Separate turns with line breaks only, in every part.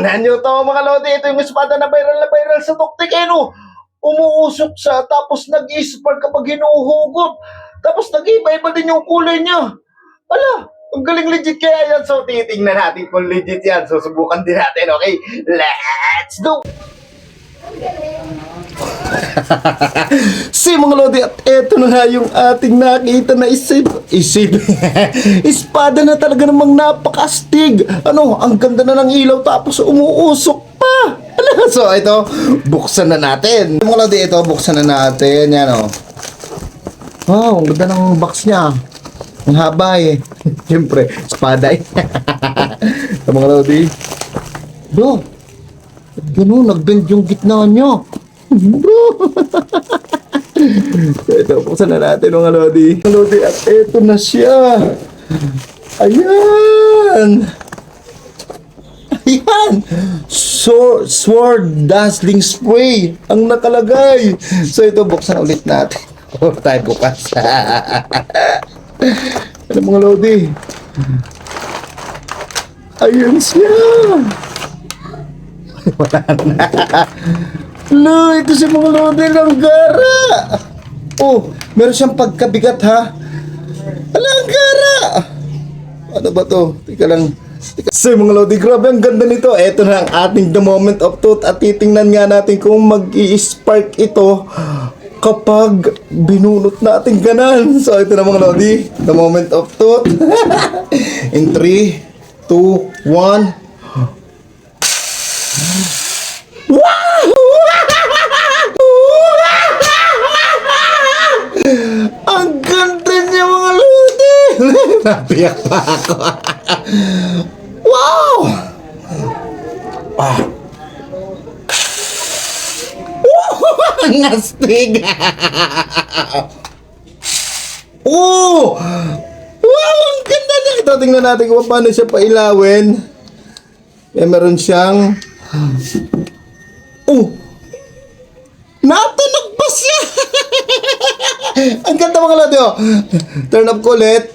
Tingnan nyo to mga lodi. Ito yung espada na viral sa TikTok eh, no? Umuusok siya, tapos nag-i-spark kapag hinuhugot. Tapos nag-iba-iba din yung kulay niya. Ala, ang galing legit kaya yan. So, titingnan natin kung legit yan. So, subukan din natin, okay? Let's go! Si mga lodi, at eto na nga yung ating nakita na isip espada na talaga namang napakastig. Ano, ang ganda na ng ilaw tapos umuusok pa. So ito, buksan na natin. Mga lodi, ito, buksan na natin. Yan o. Wow, ang ganda ng box niya. Ang haba eh. Siyempre, espada eh. Ito mga lodi. Bro, ganun, nag-bend yung gitna niya. Bro. Ito, buksan na natin mga lodi. Mga lodi, at ito na siya. Ayan. Ayan. Sword Dazzling Spray ang nakalagay. So ito, buksan ulit natin. O, tayo bukas. Ano mga lodi? Ayan siya. Wala na. Lo, ito si mga lodi ng gara. Oh, meron siyang pagkabigat ha. Ala, ang gara. Ano ba to? Teka lang. So mga lodi, grabe ang ganda nito. Ito na ang ating the moment of truth. At titingnan nga natin kung mag-i-spark ito kapag binunot natin ganan. So ito na mga lodi, the moment of truth. In 3, 2, 1. Wow! Ang ganda niya mga lodi. Napiyak pa ako. Wow! Ah. Ang astig. Oh! Wow! Ang ganda niya. Ito, tingnan natin kung paano siya pailawin. Meron siyang oh! Natunog pa siya! Ang ganda mga lodi, oh. Turn up ko ulit.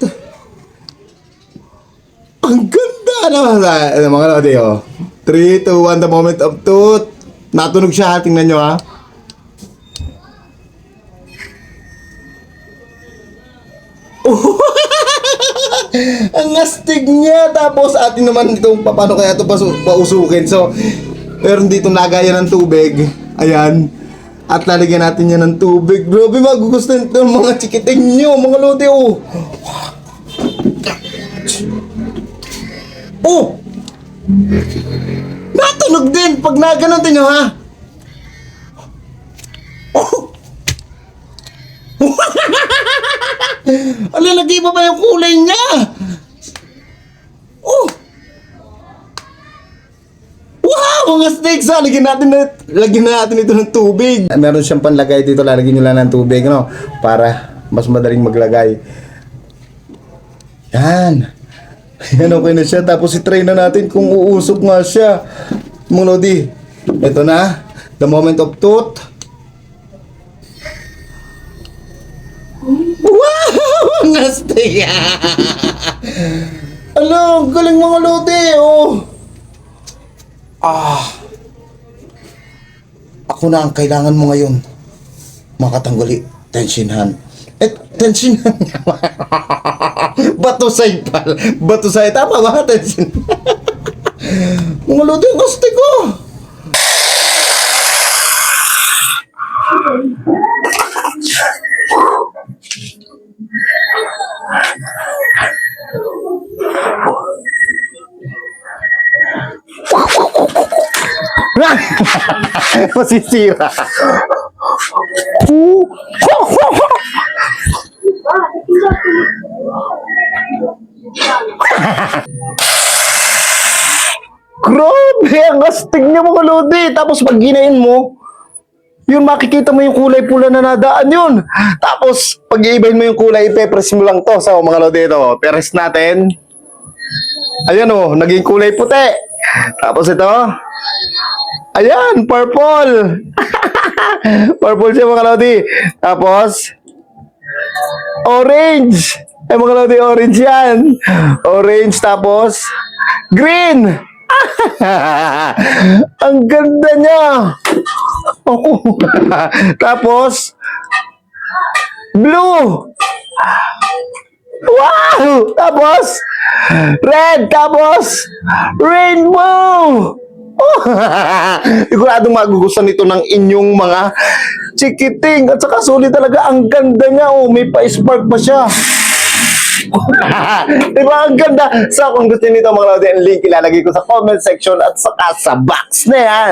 Ang ganda na mga lodi, oh. 3, 2, 1, the moment of truth. Natunog siya, ha? Tingnan nyo, ha? Oh! Ang astig niya. Tapos atin naman itong paano kaya ito pausukin. So, meron dito lagayan ng tubig. Ayan. At lalagyan natin yan ng tubig. Grabe, magugustuhan ito ng mga chikiting nyo, mga lodi, oh. Oh! Natunog din pag naganon din nyo, ha? Oh! Ala, nag-iba ba yung kulay niya? Oh! Wow! Mga snakes, ha? Lagyan na natin ito ng tubig. Meron siyang panlagay dito. Lalagyan nyo lang ng tubig, no? Para mas madaling maglagay. Yan. Yan, okay na siya. Tapos i-try na natin kung uusok nga siya. Mga lodi, ito na. The moment of truth. Wow! Ang astig! Alam, galing mga lodi, oh. Ako na ang kailangan mo ngayon. Makatangguli, tensionhan. Tensionhan niya. Batusay pala. Batusay, tama ba? Tension. Mga lodi, ang astig, oh. Masisira. Grabe, ang astig niya mga lodi. Tapos pag ginain mo, yun, makikita mo yung kulay pula na nadaan yun. Tapos, pag iibahin mo yung kulay, ipepress mo lang to. So, mga lodi, ito, press natin. Ayan o, naging kulay puti. Tapos ito, ayan, purple. Purple siya mga lodi. Tapos, orange. Ay mga lodi, orange yan. Orange, tapos, green. Ang ganda niya. Oh. Tapos, blue. Wow! Tapos, red. Tapos, rainbow. Oh. Siguradong magugustuhan nito ng inyong mga chikiting. At saka sulit talaga. Ang ganda niya. Oh, may pa-spark pa siya. Diba ang ganda? So kung gusto nito mga lodi, ang link ilalagay ko sa comment section at saka sa box na yan.